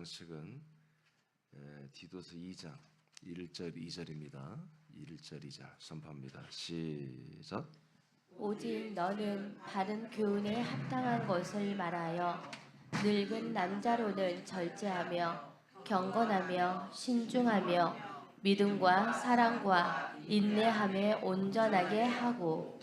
책은 디도서 2장 1절 2절입니다. 1절 2절 선포합니다. 시작. 오직 너는 바른 교훈에 합당한 것을 말하여 늙은 남자로는 절제하며 경건하며 신중하며 믿음과 사랑과 인내함에 온전하게 하고.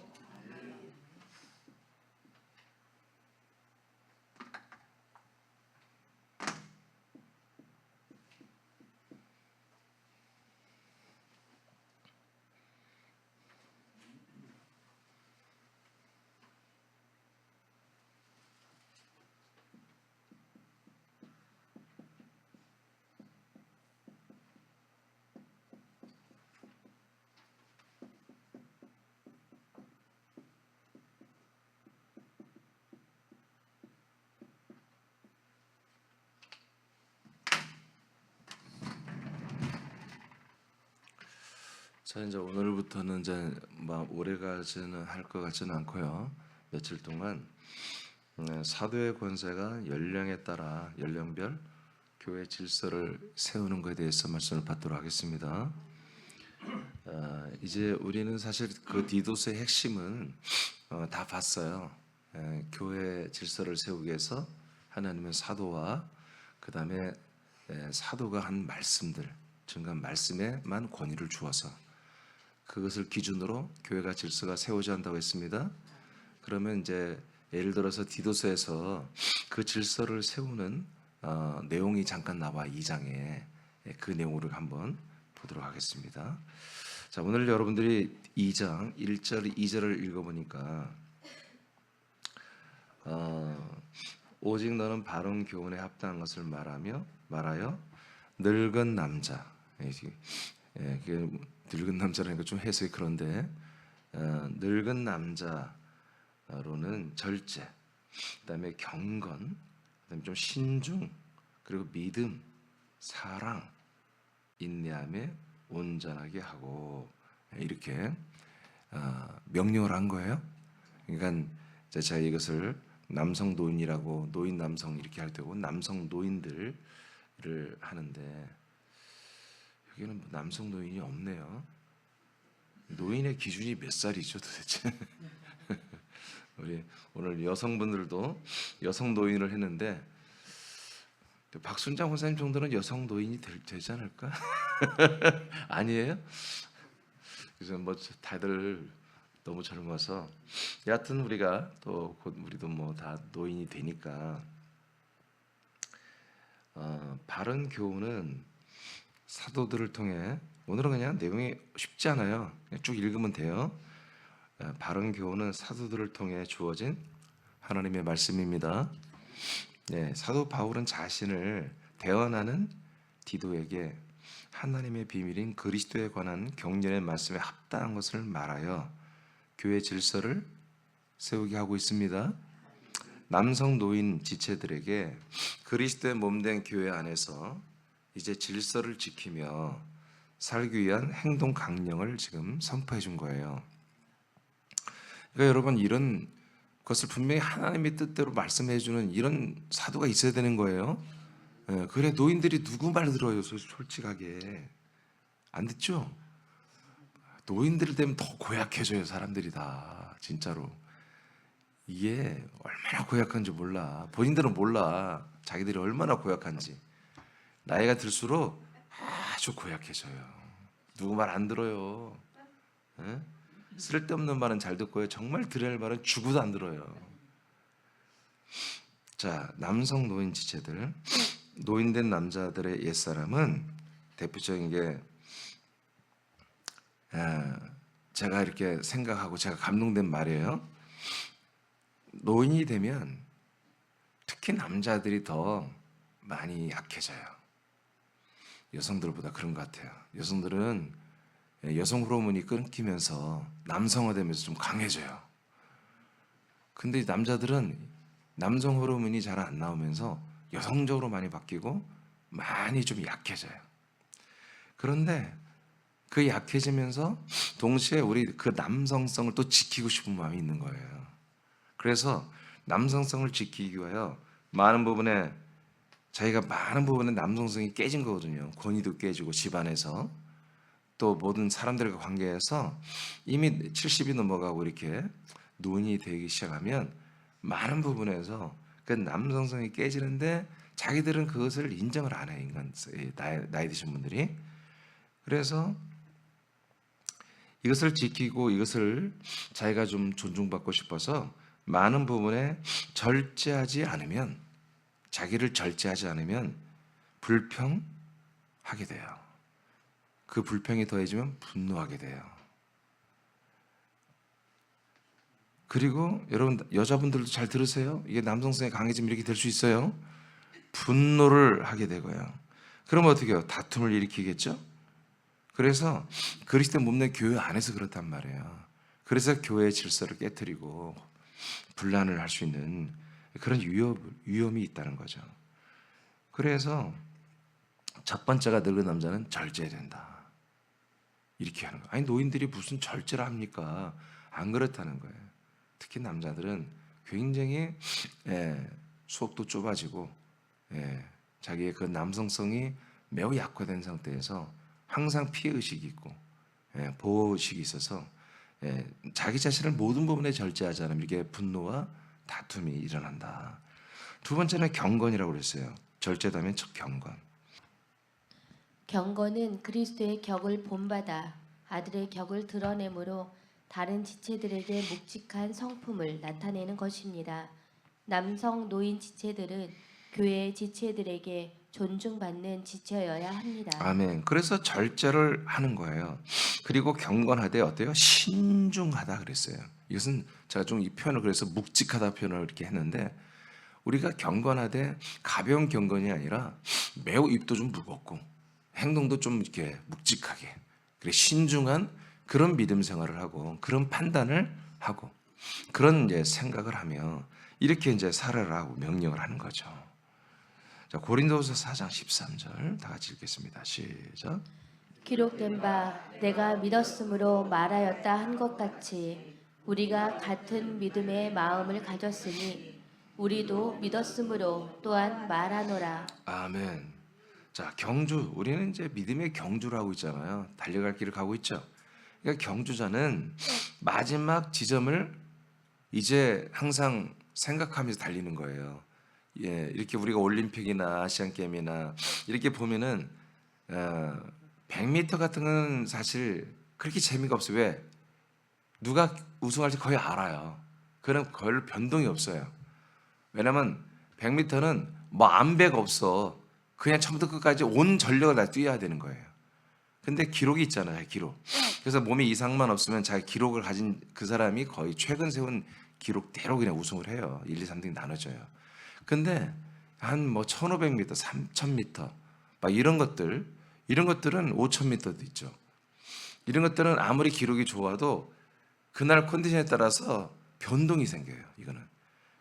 자, 이제 오늘부터는 이제 막 오래가지는 할 것 같지는 않고요. 며칠 동안 사도의 권세가 연령에 따라 연령별 교회 질서를 세우는 것에 대해서 말씀을 받도록 하겠습니다. 이제 우리는 사실 그 디도스의 핵심은 다 봤어요. 교회 질서를 세우기 위해서 하나님의 사도와 그 다음에 사도가 한 말씀들, 증거 말씀에만 권위를 주어서 그것을 기준으로 교회가 질서가 세워져야 한다고 했습니다. 그러면 이제 예를 들어서 디도서에서 그 질서를 세우는 내용이 잠깐 나와 2장에 그 내용을 한번 보도록 하겠습니다. 자, 오늘 여러분들이 2장 1절 2절을 읽어보니까 오직 너는 바른 교훈에 합당한 것을 말하여 늙은 남자, 늙은 남자라니까 좀 해석이 그런데 늙은 남자로는 절제, 그다음에 경건, 그다음에 좀 신중, 그리고 믿음, 사랑, 인내함에 온전하게 하고 이렇게 명령을 한 거예요. 그러니까 제가 이것을 남성 노인이라고 노인 남성 이렇게 할 때고 남성 노인들을 하는데 여기는 남성 노인이 없네요. 노인의 기준이 몇 살이죠 도대체? 우리 오늘 여성분들도 여성 노인을 했는데 박순장 권사님 정도는 여성 노인이 되지 않을까? 아니에요? 그래서 뭐 다들 너무 젊어서 여하튼 우리가 또 곧 우리도 뭐 다 노인이 되니까 바른 교훈은 사도들을 통해 오늘은 그냥 내용이 쉽지 않아요. 그냥 쭉 읽으면 돼요. 바른 교훈은 사도들을 통해 주어진 하나님의 말씀입니다. 사도 바울은 자신을 대언하는 디도에게 하나님의 비밀인 그리스도에 관한 경륜의 말씀에 합당한 것을 말하여 교회 질서를 세우게 하고 있습니다. 남성 노인 지체들에게 그리스도의 몸된 교회 안에서 이제 질서를 지키며 살기 위한 행동 강령을 지금 선포해 준 거예요. 그러니까 여러분 이런 것을 분명히 하나님의 뜻대로 말씀해 주는 이런 사도가 있어야 되는 거예요. 그래 노인들이 누구 말 들어요? 솔직하게 안 듣죠? 노인들 되면 더 고약해져요. 사람들이 다 진짜로 이게 얼마나 고약한지 몰라. 본인들은 몰라. 자기들이 얼마나 고약한지. 나이가 들수록 아주 고약해져요. 누구 말 안 들어요. 쓸데없는 말은 잘 듣고요. 정말 들어야 할 말은 죽어도 안 들어요. 자, 남성 노인 지체들, 노인된 남자들의 옛사람은 대표적인 게 제가 이렇게 생각하고 제가 감동된 말이에요. 노인이 되면 특히 남자들이 더 많이 약해져요. 여성들보다 그런 것 같아요. 여성들은 여성 호르몬이 끊기면서 남성화되면서 좀 강해져요. 근데 남자들은 남성 호르몬이 잘 안 나오면서 여성적으로 많이 바뀌고 많이 좀 약해져요. 그런데 그 약해지면서 동시에 우리 그 남성성을 또 지키고 싶은 마음이 있는 거예요. 그래서 남성성을 지키기 위하여 많은 부분에 자기가 많은 부분에 남성성이 깨진 거거든요. 권위도 깨지고 집안에서 또 모든 사람들과 관계에서 이미 70이 넘어가고 이렇게 노인이 되기 시작하면 많은 부분에서 그 남성성이 깨지는데 자기들은 그것을 인정을 안 해요. 인간 나이 드신 분들이. 그래서 이것을 지키고 이것을 자기가 좀 존중받고 싶어서 많은 부분에 절제하지 않으면, 자기를 절제하지 않으면 불평하게 돼요. 그 불평이 더해지면 분노하게 돼요. 그리고 여러분 여자분들도 잘 들으세요. 이게 남성성이 강해지면 이렇게 될 수 있어요. 분노를 하게 되고요. 그럼 어떻게 해요? 다툼을 일으키겠죠. 그래서 그리스도 몸내 교회 안에서 그렇단 말이에요. 그래서 교회의 질서를 깨뜨리고 분란을 할 수 있는 그런 위험이 있다는 거죠. 그래서 첫 번째가 늙은 남자는 절제해야 된다. 이렇게 하는 거예요. 아니 노인들이 무슨 절제를 합니까? 안 그렇다는 거예요. 특히 남자들은 굉장히 수업도 좁아지고 자기의 그 남성성이 매우 약화된 상태에서 항상 피해의식이 있고 보호의식이 있어서 자기 자신을 모든 부분에 절제하지 않으면 이게 분노와 다툼이 일어난다. 두 번째는 경건이라고 그랬어요. 절제다면 첫 경건. 경건은 그리스도의 격을 본받아 아들의 격을 드러내므로 다른 지체들에게 묵직한 성품을 나타내는 것입니다. 남성 노인 지체들은 교회의 지체들에게 존중받는 지체여야 합니다. 아멘. 그래서 절제를 하는 거예요. 그리고 경건하되 어때요? 신중하다 그랬어요. 이것은 제가 좀 이 표현을 그래서 묵직하다 표현을 이렇게 했는데 우리가 경건하되 가벼운 경건이 아니라 매우 입도 좀 무겁고 행동도 좀 이렇게 묵직하게 그래 신중한 그런 믿음 생활을 하고 그런 판단을 하고 그런 이제 생각을 하며 이렇게 이제 살아라고 명령을 하는 거죠. 자, 고린도후서 4장 13절 다 같이 읽겠습니다. 시작. 기록된 바 내가 믿었으므로 말하였다 한 것 같이 우리가 같은 믿음의 마음을 가졌으니 우리도 믿었으므로 또한 말하노라. 아멘. 자, 경주. 우리는 이제 믿음의 경주를 하고 있잖아요. 달려갈 길을 가고 있죠. 그러니까 경주자는 마지막 지점을 이제 항상 생각하면서 달리는 거예요. 이렇게 우리가 올림픽이나 아시안 게임이나 이렇게 보면은 100m 같은 건 사실 그렇게 재미가 없어요. 왜? 누가 우승할지 거의 알아요. 그런 별 변동이 없어요. 왜냐면 100m는 뭐 안배가 없어. 그냥 처음부터 끝까지 온 전력을 다 뛰어야 되는 거예요. 근데 기록이 있잖아요, 기록. 그래서 몸에 이상만 없으면 자기 기록을 가진 그 사람이 거의 최근 세운 기록대로 그냥 우승을 해요. 1, 2, 3등 나눠져요. 근데 한 뭐 1500m, 3000m 막 이런 것들은 5000m도 있죠. 이런 것들은 아무리 기록이 좋아도 그날 컨디션에 따라서 변동이 생겨요. 이거는.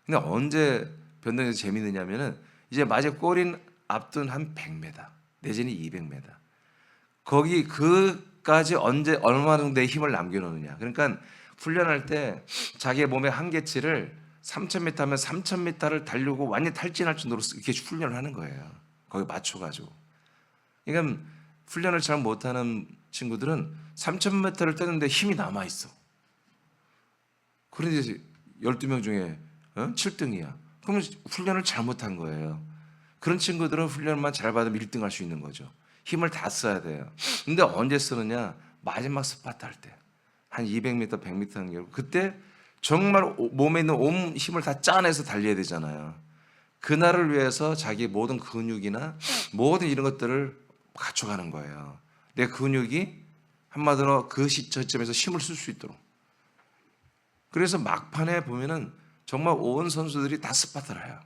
근데 언제 변동이 재미있느냐면은 이제 마지막 골인 앞둔 한 100m 내지는 200m 거기 그까지 언제 얼마 정도의 힘을 남겨놓느냐. 그러니까 훈련할 때 자기의 몸의 한계치를 3000m 하면 3000m를 달리고 완전히 탈진할 정도로 이렇게 훈련을 하는 거예요. 거기 맞춰가지고. 그러니까 훈련을 잘 못하는 친구들은 3000m를 뛰는데 힘이 남아있어. 그런데 12명 중에 7등이야. 그러면 훈련을 잘못한 거예요. 그런 친구들은 훈련만 잘 받으면 1등 할 수 있는 거죠. 힘을 다 써야 돼요. 근데 언제 쓰느냐? 마지막 스파트 할 때. 한 200m, 100m 하는 경우. 그때 정말 몸에 있는 온 힘을 다 짜내서 달려야 되잖아요. 그날을 위해서 자기 모든 근육이나 모든 이런 것들을 갖춰가는 거예요. 내 근육이 한마디로 그 시점에서 힘을 쓸 수 있도록. 그래서 막판에 보면은 정말 온 선수들이 다 스파트를 해요.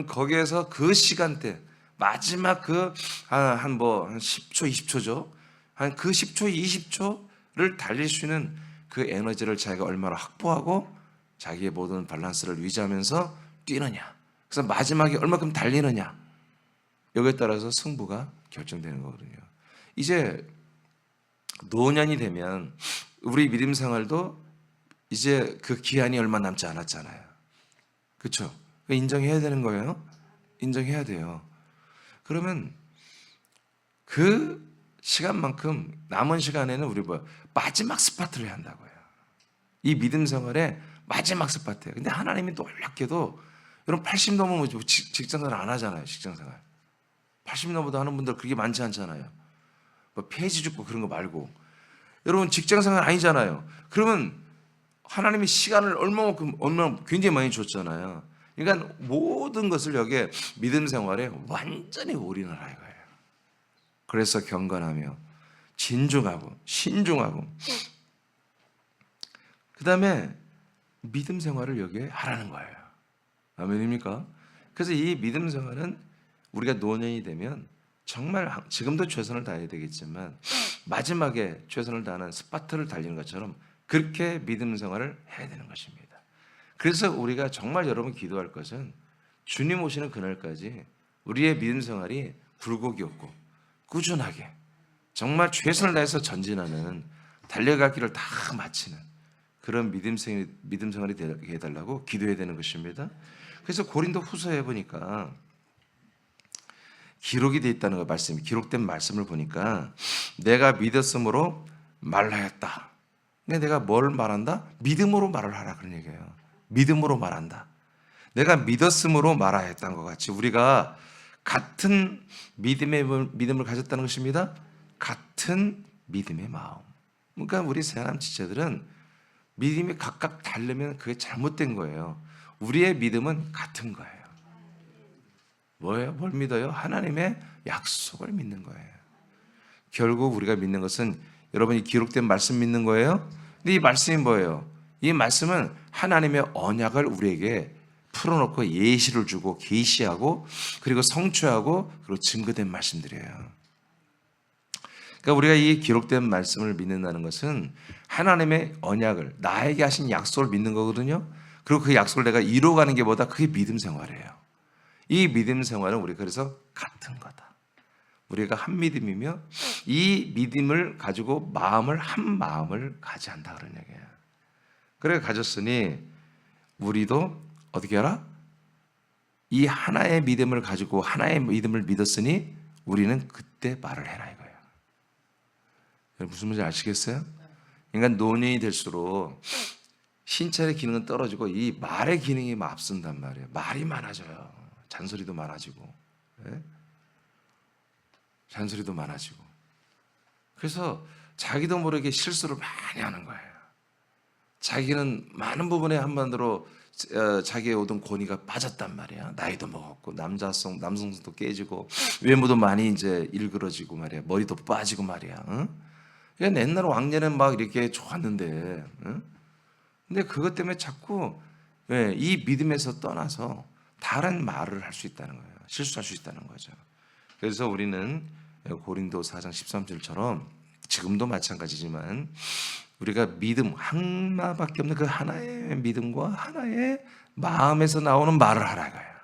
거기에서 그 시간대 마지막 그 한 10초, 20초죠. 한 그 10초, 20초를 달릴 수 있는 그 에너지를 자기가 얼마나 확보하고 자기의 모든 밸런스를 유지하면서 뛰느냐. 그래서 마지막에 얼마큼 달리느냐. 여기에 따라서 승부가 결정되는 거거든요. 이제 노년이 되면 우리 믿음 생활도 이제 그 기한이 얼마 남지 않았잖아요. 그렇죠? 인정해야 되는 거예요. 인정해야 돼요. 그러면 그 시간만큼 남은 시간에는 우리 마지막 스파트를 해야 한다고요. 이 믿음 생활의 마지막 스파트예요. 근데 하나님이 놀랍게도 여러분 80 넘으면 직장생활 안 하잖아요. 직장생활 80 넘어도 하는 분들 그렇게 많지 않잖아요. 뭐 폐지 죽고 그런 거 말고 여러분 직장생활 아니잖아요. 그러면 하나님이 시간을 얼마나 굉장히 많이 줬잖아요. 그러니까 모든 것을 여기에 믿음 생활에 완전히 올인을 할 거예요. 그래서 경건하며 진중하고 신중하고 그 다음에 믿음 생활을 여기에 하라는 거예요. 아멘입니까? 그래서 이 믿음 생활은 우리가 노년이 되면 정말 지금도 최선을 다해야 되겠지만 마지막에 최선을 다하는 스파트를 달리는 것처럼 그렇게 믿음 생활을 해야 되는 것입니다. 그래서 우리가 정말 여러분 기도할 것은 주님 오시는 그날까지 우리의 믿음 생활이 굴곡이 없고 꾸준하게 정말 최선을 다해서 전진하는 달려갈 길을 다 마치는 그런 믿음 생활이 되게 해달라고 기도해야 되는 것입니다. 그래서 고린도 후서에 보니까 기록이 되어 있다는 거 말씀이 기록된 말씀을 보니까 내가 믿었으므로 말하였다. 근데 내가 뭘 말한다? 믿음으로 말을 하라 그런 얘기예요. 믿음으로 말한다. 내가 믿었으므로 말하였다는 것 같이 우리가 같은 믿음을 가졌다는 것입니다. 같은 믿음의 마음. 그러니까 우리 새하나님 지체들은 믿음이 각각 다르면 그게 잘못된 거예요. 우리의 믿음은 같은 거예요. 뭐예요? 뭘 믿어요? 하나님의 약속을 믿는 거예요. 결국 우리가 믿는 것은 여러분이 기록된 말씀 믿는 거예요. 근데 이 말씀이 뭐예요? 이 말씀은 하나님의 언약을 우리에게 풀어놓고 예시를 주고 계시하고 그리고 성취하고 그리고 증거된 말씀들이에요. 그러니까 우리가 이 기록된 말씀을 믿는다는 것은 하나님의 언약을 나에게 하신 약속을 믿는 거거든요. 그리고 그 약속을 내가 이루어가는 게 뭐다? 그게 믿음 생활이에요. 이 믿음 생활은 우리가 그래서 같은 거다. 우리가 한 믿음이며 이 믿음을 가지고 마음을 한 마음을 가지한다 그런 얘기예요. 그래 가졌으니 우리도 어떻게 하라? 이 하나의 믿음을 가지고 하나의 믿음을 믿었으니 우리는 그때 말을 해라 이거예요. 무슨 말인지 아시겠어요? 인간 노년이 될수록 신체의 기능은 떨어지고 이 말의 기능이 앞선단 말이에요. 말이 많아져요. 잔소리도 많아지고, 예? 잔소리도 많아지고. 그래서 자기도 모르게 실수를 많이 하는 거예요. 자기는 많은 부분에 한마디로 자기의 모든 권위가 빠졌단 말이야. 나이도 먹었고 남성성도 깨지고 외모도 많이 이제 일그러지고 말이야. 머리도 빠지고 말이야. 응? 그러니까 옛날 왕년은 막 이렇게 좋았는데, 응? 근데 그것 때문에 자꾸 이 믿음에서 떠나서 다른 말을 할 수 있다는 거예요. 실수할 수 있다는 거죠. 그래서 우리는 고린도 4장 13절처럼 지금도 마찬가지지만 우리가 믿음 하나밖에 없는 그 하나의 믿음과 하나의 마음에서 나오는 말을 하라 이거예요.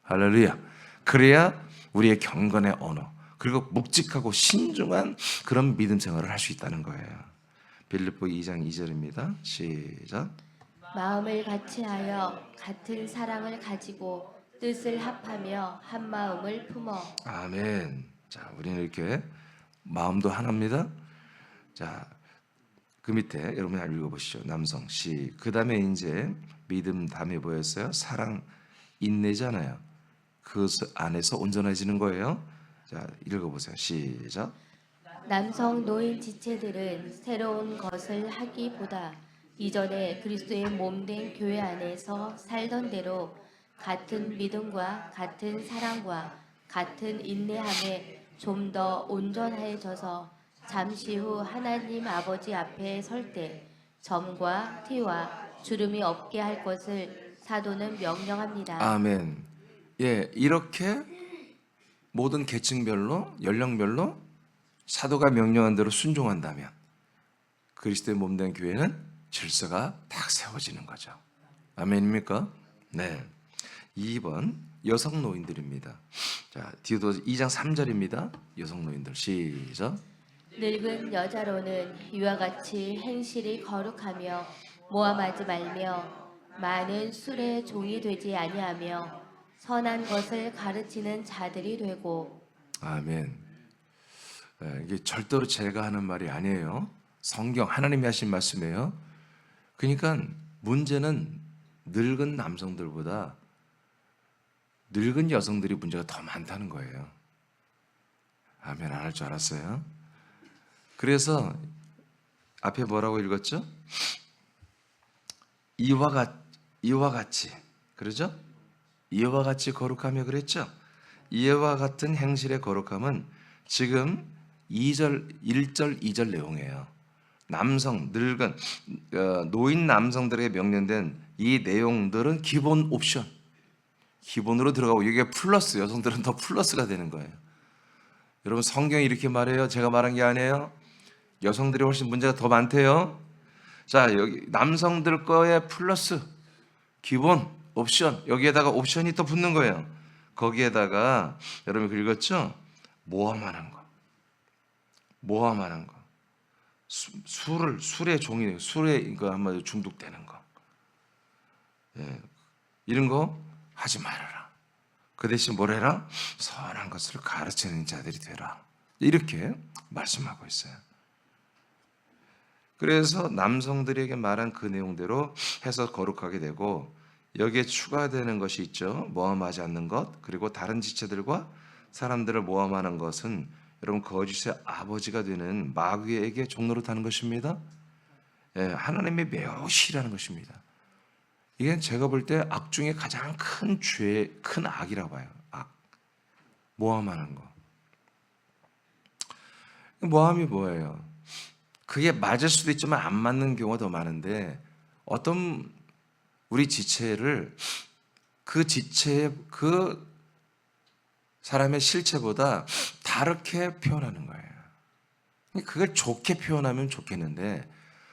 할렐루야. 그래야 우리의 경건의 언어 그리고 묵직하고 신중한 그런 믿음 생활을 할 수 있다는 거예요. 빌립보 2장 2절입니다. 시작. 마음을 같이하여 같은 사랑을 가지고 뜻을 합하며 한 마음을 품어. 아멘. 자, 우리는 이렇게 마음도 하나입니다. 자, 그 밑에 여러분이 읽어보시죠. 남성 시. 그 다음에 이제 믿음 다음에 뭐였어요? 사랑 인내잖아요. 그 안에서 온전해지는 거예요. 자, 읽어보세요. 시작. 남성 노인 지체들은 새로운 것을 하기보다 이전에 그리스도의 몸된 교회 안에서 살던 대로 같은 믿음과 같은 사랑과 같은 인내함에 좀 더 온전해져서 잠시 후 하나님 아버지 앞에 설 때 점과 티와 주름이 없게 할 것을 사도는 명령합니다. 아멘. 예, 이렇게 모든 계층별로 연령별로 사도가 명령한 대로 순종한다면 그리스도의 몸된 교회는 질서가 딱 세워지는 거죠. 아멘입니까? 네. 2번 여성 노인들입니다. 자, 디도서 2장 3절입니다. 여성 노인들 시작. 늙은 여자로는 이와 같이 행실이 거룩하며 모함하지 말며 많은 술의 종이 되지 아니하며 선한 것을 가르치는 자들이 되고. 아멘. 이게 절대로 제가 하는 말이 아니에요. 성경 하나님이 하신 말씀이에요. 그러니까 문제는 늙은 남성들보다 늙은 여성들이 문제가 더 많다는 거예요. 아멘. 안 할 줄 알았어요. 그래서 앞에 뭐라고 읽었죠? 이와 같이, 그러죠? 이와 같이 거룩하며 그랬죠? 이와 같은 행실의 거룩함은 지금 1절, 2절 내용이에요. 남성, 늙은, 노인 남성들에게 명령된 이 내용들은 기본 옵션, 기본으로 들어가고, 이게 플러스, 여성들은 더 플러스가 되는 거예요. 여러분, 성경이 이렇게 말해요. 제가 말한 게 아니에요. 여성들이 훨씬 문제가 더 많대요. 자, 여기 남성들 거에 플러스, 기본, 옵션, 여기에다가 옵션이 또 붙는 거예요. 거기에다가 여러분 읽었죠? 모함하는 거, 모함하는 거, 술의 종이, 술에 이거 한마디로 중독되는 거, 예, 이런 거 하지 말아라. 그 대신 뭘 해라? 선한 것을 가르치는 자들이 되라. 이렇게 말씀하고 있어요. 그래서 남성들에게 말한 그 내용대로 해서 거룩하게 되고, 여기에 추가되는 것이 있죠. 모함하지 않는 것, 그리고 다른 지체들과 사람들을 모함하는 것은 여러분 거짓의 아버지가 되는 마귀에게 종로로 타는 것입니다. 예, 하나님이 매우 싫어하는 것입니다. 이게 제가 볼 때 악 중에 가장 큰 죄, 큰 악이라고 봐요. 악, 모함하는 거. 모함이 뭐예요? 그게 맞을 수도 있지만 안 맞는 경우가 더 많은데, 어떤 우리 지체를 그 지체의 그 사람의 실체보다 다르게 표현하는 거예요. 그걸 좋게 표현하면 좋겠는데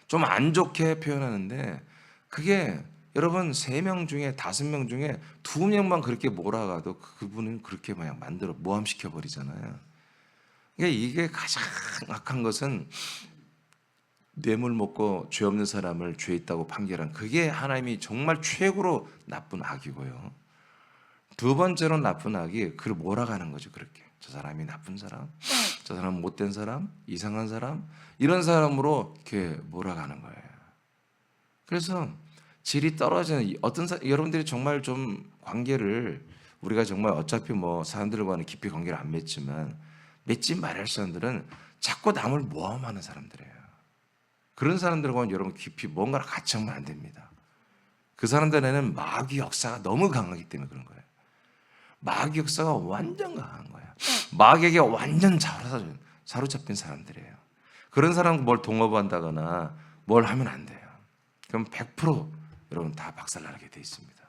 좀 안 좋게 표현하는데, 그게 여러분 3명 중에 5명 중에 2명만 그렇게 몰아가도 그분은 그렇게 그냥 만들어 모함시켜 버리잖아요. 그러니까 이게 가장 악한 것은 뇌물 먹고 죄 없는 사람을 죄 있다고 판결한, 그게 하나님이 정말 최고로 나쁜 악이고요. 두 번째로 나쁜 악이 그를 몰아가는 거죠. 그렇게 저 사람이 나쁜 사람, 저 사람 못된 사람, 이상한 사람, 이런 사람으로 이렇게 몰아가는 거예요. 그래서 질이 떨어지는 여러분들이 정말 좀 관계를, 우리가 정말 어차피 뭐 사람들과는 깊이 관계를 안 맺지만 맺지 말할 사람들은 자꾸 남을 모함하는 사람들이에요. 그런 사람들과는 여러분 깊이 뭔가를 같이 하면 안 됩니다. 그 사람들에는 마귀 역사가 너무 강하기 때문에 그런 거예요. 마귀 역사가 완전 강한 거야. 마귀에게 완전 사로잡힌 사람들이에요. 그런 사람 뭘 동업한다거나 뭘 하면 안 돼요. 그럼 100% 여러분 다 박살나게 돼 있습니다.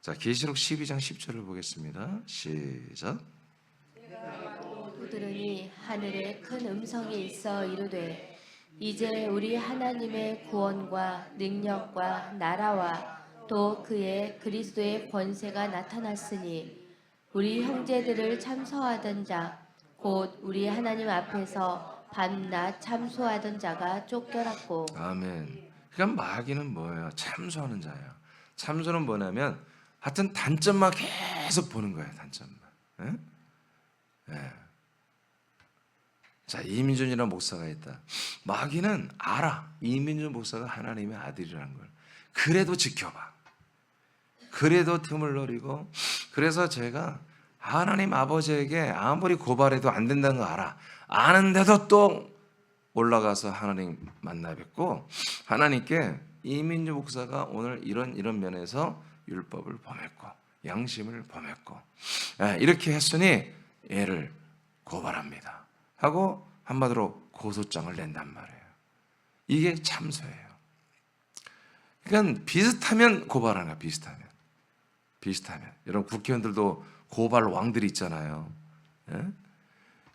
자, 계시록 12장 10절을 보겠습니다. 시작. 또 들으니 하늘에 큰 음성이 있어 이르되, 이제 우리 하나님의 구원과 능력과 나라와 또 그의 그리스도의 권세가 나타났으니 우리 형제들을 참소하던 자 곧 우리 하나님 앞에서 밤낮 참소하던 자가 쫓겨났고. 아멘. 그러니까 마귀는 뭐예요? 참소하는 자예요. 참소는 뭐냐면 하여튼 단점만 계속 보는 거예요. 단점만. 예? 예. 자, 이민준이라는 목사가 있다. 마귀는 알아. 이민준 목사가 하나님의 아들이라는 걸. 그래도 지켜봐. 그래도 틈을 노리고. 그래서 제가 하나님 아버지에게 아무리 고발해도 안 된다는 거 알아. 아는데도 또 올라가서 하나님 만나 뵙고, 하나님께 이민주 목사가 오늘 이런 면에서 율법을 범했고 양심을 범했고 이렇게 했으니 얘를 고발합니다 하고 한마디로 고소장을 낸단 말이에요. 이게 참소예요. 그러니까 비슷하면 고발하는 거야. 비슷하면 여러분 국회의원들도 고발 왕들이 있잖아요. 예?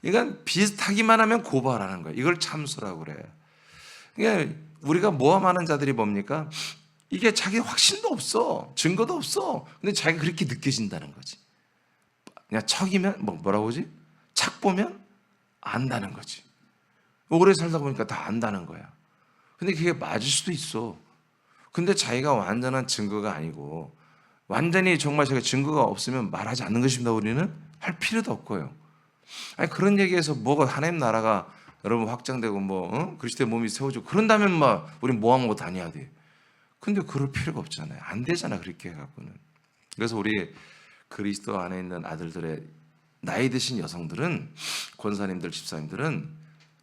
그러니까 비슷하기만 하면 고발하는 거예요. 이걸 참소라고 그래요. 그러니까 우리가 모함하는 자들이 뭡니까? 이게 자기 확신도 없어, 증거도 없어. 근데 자기가 그렇게 느껴진다는 거지. 그냥 척이면 뭐라고 하지? 착 보면 안다는 거지. 오래 살다 보니까 다 안다는 거야. 근데 그게 맞을 수도 있어. 근데 자기가 완전한 증거가 아니고 완전히 정말 제가 증거가 없으면 말하지 않는 것입니다. 우리는 할 필요도 없고요. 아니 그런 얘기해서 뭐가 하나님 나라가 여러분 확장되고 그리스도의 몸이 세워지고 그런다면 막 우리 모함하고 다녀야 돼. 근데 그럴 필요가 없잖아요. 안 되잖아 그렇게 해갖고는. 그래서 우리 그리스도 안에 있는 아들들의 나이 드신 여성들은, 권사님들, 집사님들은,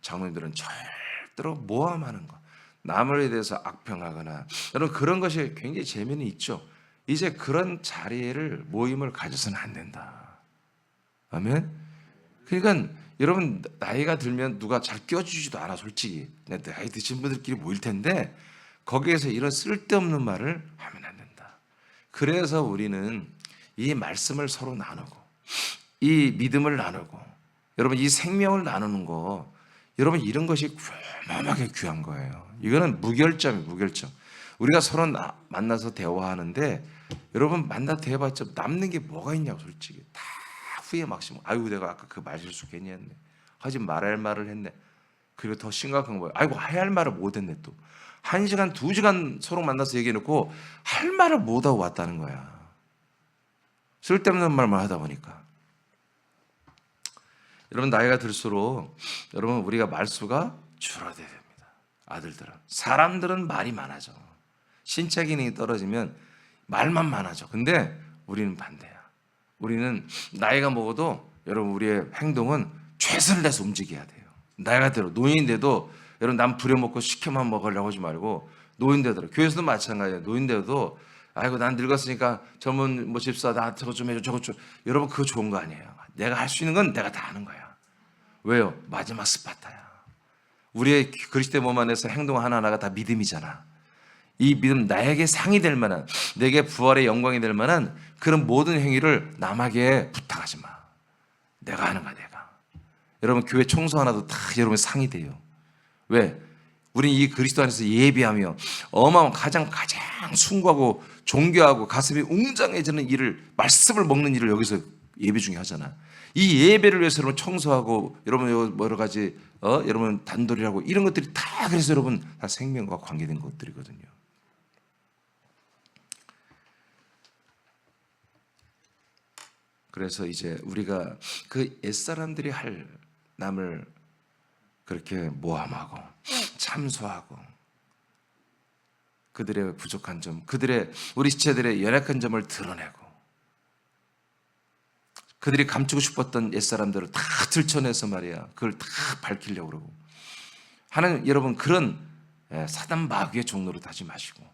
장로님들은 절대로 모함하는 거, 남을 대해서 악평하거나 여러분 그런 것이 굉장히 재미는 있죠. 이제 그런 자리를 모임을 가져서는 안 된다. 아멘. 그러니까 여러분 나이가 들면 누가 잘 껴주지도 않아 솔직히. 나이 드신 분들끼리 모일 텐데 거기에서 이런 쓸데없는 말을 하면 안 된다. 그래서 우리는 이 말씀을 서로 나누고 이 믿음을 나누고 여러분 이 생명을 나누는 거, 여러분 이런 것이 어마어마하게 귀한 거예요. 이거는 무결점이에요. 무결점. 우리가 서로 만나서 대화하는데 여러분 만나 대화봤자 남는 게 뭐가 있냐고 솔직히. 다 후회 막심. 아이고 내가 아까 그 말 실수 괜히 했네. 하지 말아야 할 말을 했네. 그리고 더 심각한 거예요. 아이고 해야 할 말을 못 했네 또. 1시간, 2시간 서로 만나서 얘기해놓고 할 말을 못하고 왔다는 거야. 쓸데없는 말만 하다 보니까. 여러분 나이가 들수록 여러분 우리가 말수가 줄어들어야 됩니다. 아들들은. 사람들은 말이 많아져. 신체 기능이 떨어지면 말만 많아져. 근데 우리는 반대야. 우리는 나이가 먹어도 여러분 우리의 행동은 최선을 다해서 움직여야 돼요. 나이가 들어 노인인데도 여러분 남 부려먹고 시켜만 먹으려고 하지 말고, 노인되더라도 교회에서도 마찬가지예요. 노인되어도 아이고 난 늙었으니까 전문 집사 나 저것 좀 해줘 저것 좀. 여러분 그거 좋은 거 아니에요. 내가 할 수 있는 건 내가 다 하는 거야. 왜요? 마지막 스파타야. 우리의 그리스도의 몸 안에서 행동 하나하나가 다 믿음이잖아. 이 믿음 나에게 상이 될 만한, 내게 부활의 영광이 될 만한 그런 모든 행위를 남에게 부탁하지 마. 내가 하는 거야 내가. 여러분 교회 청소 하나도 다 여러분 상이 돼요. 왜? 우린 이 그리스도 안에서 예배하며 어마어마한 가장 숭고하고 존귀하고 가슴이 웅장해지는 일을, 말씀을 먹는 일을 여기서 예배 중에 하잖아. 이 예배를 위해서 여러분 청소하고 여러분 여러 가지 여러분 단돌이하고 이런 것들이 다 그래서 여러분 다 생명과 관계된 것들이거든요. 그래서 이제 우리가 그 옛사람들이 할 남을 그렇게 모함하고 참소하고 그들의 부족한 점, 그들의 우리 지체들의 연약한 점을 드러내고 그들이 감추고 싶었던 옛사람들을 다 들춰내서 말이야 그걸 다 밝히려고 그러고 하는, 여러분 그런 사단 마귀의 종로로 하지 마시고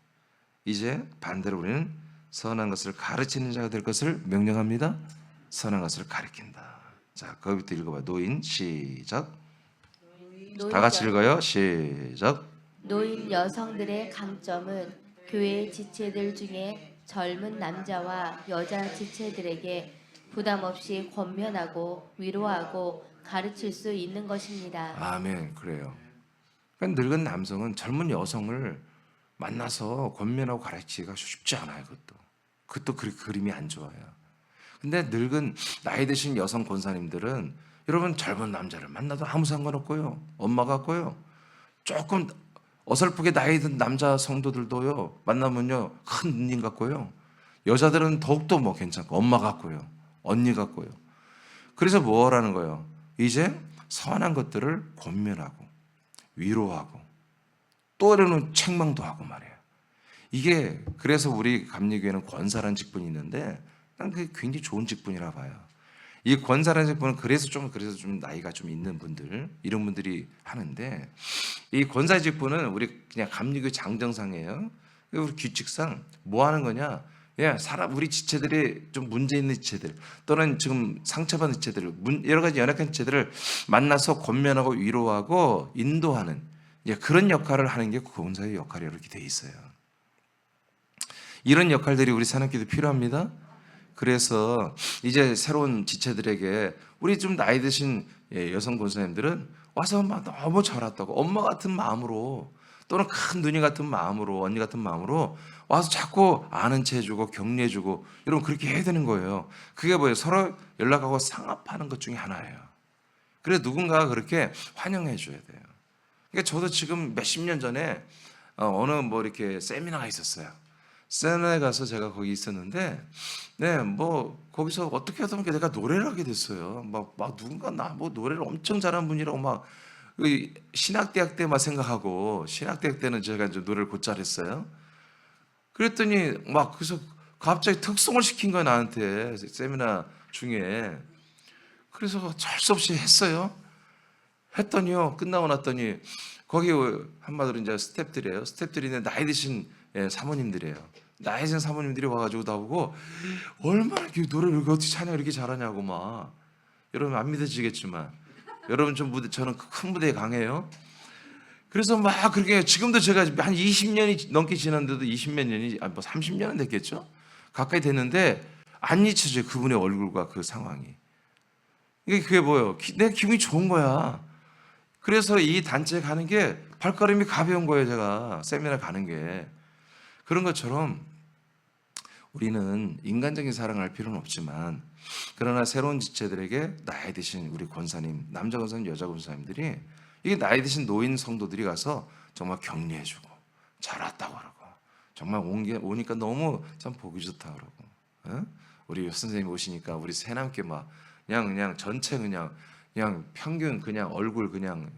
이제 반대로 우리는 선한 것을 가르치는 자가 될 것을 명령합니다. 선한 것을 가르친다. 자, 거기부터 읽어봐. 노인 시작. 다 같이 읽어요. 시작. 노인 여성들의 강점은 교회 지체들 중에 젊은 남자와 여자 지체들에게 부담 없이 권면하고 위로하고 가르칠 수 있는 것입니다. 아멘. 그래요. 그러니까 늙은 남성은 젊은 여성을 만나서 권면하고 가르치기가 쉽지 않아요. 그것도 그림이 안 좋아요. 근데 늙은 나이 드신 여성 권사님들은 여러분 젊은 남자를 만나도 아무 상관없고요. 엄마 같고요. 조금 어설프게 나이 든 남자 성도들도요. 만나면요. 큰 누님 같고요. 여자들은 더욱더 뭐 괜찮고 엄마 같고요. 언니 같고요. 그래서 뭐라는 거예요? 이제 선한 것들을 권면하고 위로하고 또 때로는 책망도 하고 말이에요. 이게 그래서 우리 감리교회는 권사라는 직분이 있는데 난 그게 굉장히 좋은 직분이라 봐요. 이 권사라는 직분은 그래서 좀 나이가 좀 있는 분들, 이런 분들이 하는데, 이 권사 직분은 우리 그냥 감리교회 장정상이에요. 우리 규칙상 뭐 하는 거냐? 우리 지체들이 좀 문제 있는 지체들 또는 지금 상처받은 지체들, 여러 가지 연약한 지체들을 만나서 권면하고 위로하고 인도하는 그런 역할을 하는 게 권사의 역할이 이렇게 돼 있어요. 이런 역할들이 우리 산업기도 필요합니다. 그래서 이제 새로운 지체들에게 우리 좀 나이 드신 여성 권사님들은 와서 막 너무 잘 왔다고 엄마 같은 마음으로 또는 큰 누님 같은 마음으로 언니 같은 마음으로 와서 자꾸 아는 체 해주고 격려해주고 여러분 그렇게 해야 되는 거예요. 그게 뭐예요? 서로 연락하고 상합하는 것 중에 하나예요. 그래서 누군가가 그렇게 환영해 줘야 돼요. 그러니까 저도 지금 몇십 년 전에 어느 이렇게 세미나가 있었어요. 세미나에 가서 제가 거기 있었는데, 네, 뭐 거기서 어떻게 하다 보니까 내가 노래를 하게 됐어요. 막 누군가 나 뭐 노래를 엄청 잘하는 분이라고 막 신학대학 때 막 생각하고, 신학대학 때는 제가 이제 노래를 곧 잘했어요. 그랬더니 막 그래서 갑자기 특송을 시킨 거야 나한테 세미나 중에. 그래서 어쩔 수 없이 했어요. 했더니요, 끝나고 났더니 거기 한마디로 이제 스태프들이에요. 스태프들인데 나이 드신 사모님들이에요. 나이 드신 사모님들이 와가지고 나보고 얼마나 이렇게 노래를 어떻게 찬양 이렇게 잘하냐고 막. 여러분 안 믿어지겠지만 여러분 좀 저는 큰 무대에 강해요. 그래서 막 그렇게 지금도 제가 한 20년이 넘게 지났는데도 20몇 년이 뭐 30년은 됐겠죠? 가까이 됐는데 안 잊혀져요. 그분의 얼굴과 그 상황이. 이게 그게 뭐예요? 내 기분이 좋은 거야. 그래서 이 단체에 가는 게 발걸음이 가벼운 거예요. 제가 세미나 가는 게. 그런 것처럼 우리는 인간적인 사랑을 할 필요는 없지만, 그러나 새로운 지체들에게 나이 드신 우리 권사님, 남자 권사님, 여자 권사님들이, 이게 나이 드신 노인 성도들이 가서 정말 격려해주고 잘 왔다고 그러고, 정말 오니까 너무 참 보기 좋다 그러고, 우리 선생님 오시니까 우리 새남께 막 그냥 전체 그냥 평균 그냥 얼굴 그냥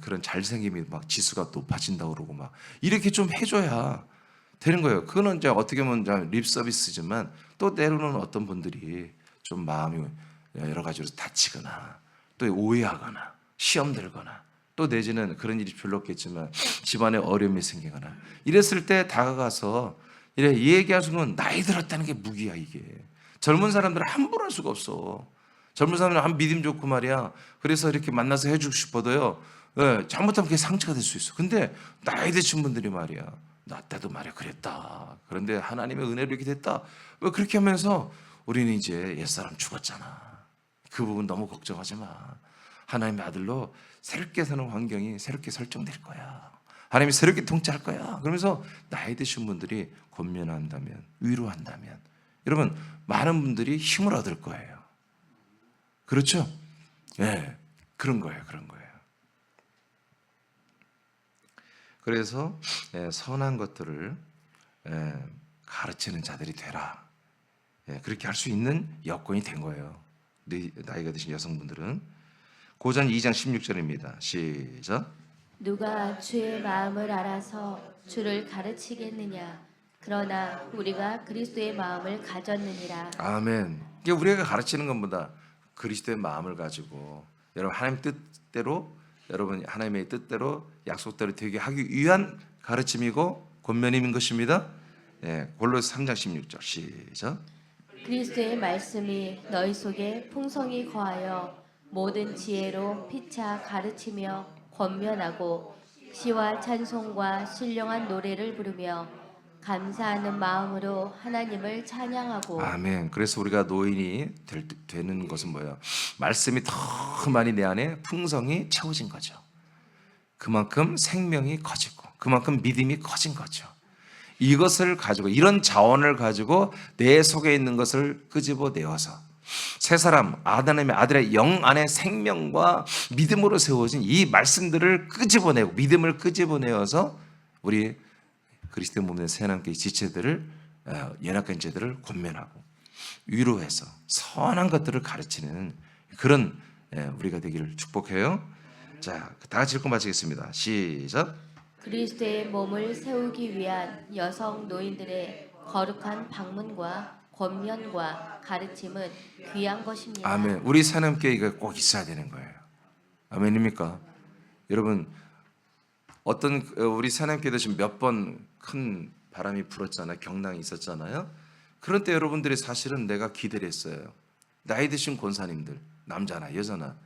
그런 잘생김이 막 지수가 높아진다 그러고 막 이렇게 좀 해줘야 되는 거예요. 그거는 이제 어떻게 보면 립 서비스지만, 또 때로는 어떤 분들이 좀 마음이 여러 가지로 다치거나 또 오해하거나 시험 들거나 또 내지는 그런 일이 별로 없겠지만 집안에 어려움이 생기거나 이랬을 때 다가가서 이래 얘기하시면 나이 들었다는 게 무기야. 이게 젊은 사람들은 함부로 할 수가 없어. 젊은 사람들은 한 믿음 좋고 말이야. 그래서 이렇게 만나서 해주고 싶어도요, 잘못하면 그게 상처가 될 수 있어. 근데 나이 드신 분들이 말이야, 나 때도 말이야 그랬다. 그런데 하나님의 은혜로 이렇게 됐다. 왜 그렇게 하면서 우리는 이제 옛사람 죽었잖아. 그 부분 너무 걱정하지 마. 하나님의 아들로 새롭게 사는 환경이 새롭게 설정될 거야. 하나님이 새롭게 통치할 거야. 그러면서 나이 드신 분들이 권면한다면, 위로한다면, 여러분 많은 분들이 힘을 얻을 거예요. 그렇죠? 예, 그런 거예요. 그런 거예요. 그래서 선한 것들을 가르치는 자들이 되라. 그렇게 할 수 있는 여건이 된 거예요. 나이가 드신 여성분들은. 고전 2장 16절입니다. 시작. 누가 주의 마음을 알아서 주를 가르치겠느냐? 그러나 우리가 그리스도의 마음을 가졌느니라. 아멘. 이게 우리가 가르치는 것보다 그리스도의 마음을 가지고 여러분 하나님 뜻대로, 여러분 하나님의 뜻대로 약속대로 되게 하기 위한 가르침이고 권면인 것입니다. 골로새 3장 16절 시작. 그리스도의 말씀이 너희 속에 풍성히 거하여 모든 지혜로 피차 가르치며 권면하고 시와 찬송과 신령한 노래를 부르며 감사하는 마음으로 하나님을 찬양하고. 아멘. 그래서 우리가 노인이 되는 것은 뭐예요? 말씀이 더 많이 내 안에 풍성이 채워진 거죠. 그만큼 생명이 커지고 그만큼 믿음이 커진 거죠. 이것을 가지고, 이런 자원을 가지고 내 속에 있는 것을 끄집어내어서 새 사람 하나님의 아들의 영 안에 생명과 믿음으로 세워진 이 말씀들을 끄집어내고 믿음을 끄집어내어서 우리 그리스도 몸의 새하나님께 지체들을, 연약한 자들을 권면하고 위로해서 선한 것들을 가르치는 그런 우리가 되기를 축복해요. 자, 다 같이 읽고 마치겠습니다. 시작. 그리스도의 몸을 세우기 위한 여성 노인들의 거룩한 방문과 권면과 가르침은 귀한 것입니다. 아멘. 우리 새하나님께 이거 꼭 있어야 되는 거예요. 아멘입니까? 여러분, 어떤 우리 새하나님께도 지금 몇 번 큰 바람이 불었잖아요. 경랑이 있었잖아요. 그런 때 여러분들이 사실은 내가 기대를 했어요. 나이 드신 권사님들, 남자나 여자나,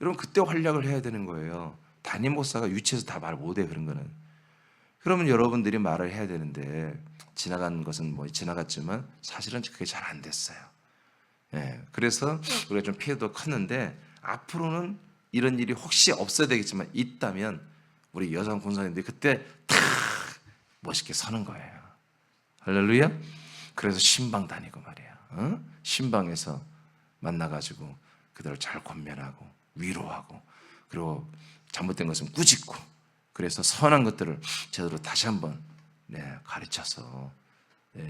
여러분 그때 활약을 해야 되는 거예요. 담임 목사가 유치해서 다 말 못해. 그런 거는. 그러면 여러분들이 말을 해야 되는데 지나간 것은 뭐 지나갔지만 사실은 그게 잘 안 됐어요. 그래서 우리가 좀 피해도 컸는데, 앞으로는 이런 일이 혹시 없어야 되겠지만 있다면 우리 여성 권사님들이 그때 탁 멋있게 서는 거예요. 할렐루야. 그래서 신방 다니고 말이야. 신방에서 만나가지고 그들을 잘 권면하고 위로하고, 그리고 잘못된 것은 꾸짖고, 그래서 선한 것들을 제대로 다시 한번 가르쳐서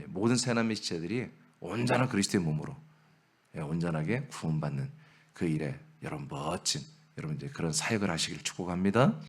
모든 새남매 지체들이 온전한 그리스도의 몸으로 온전하게 구원받는 그 일에 여러분 멋진 여러분 이제 그런 사역을 하시길 축복합니다.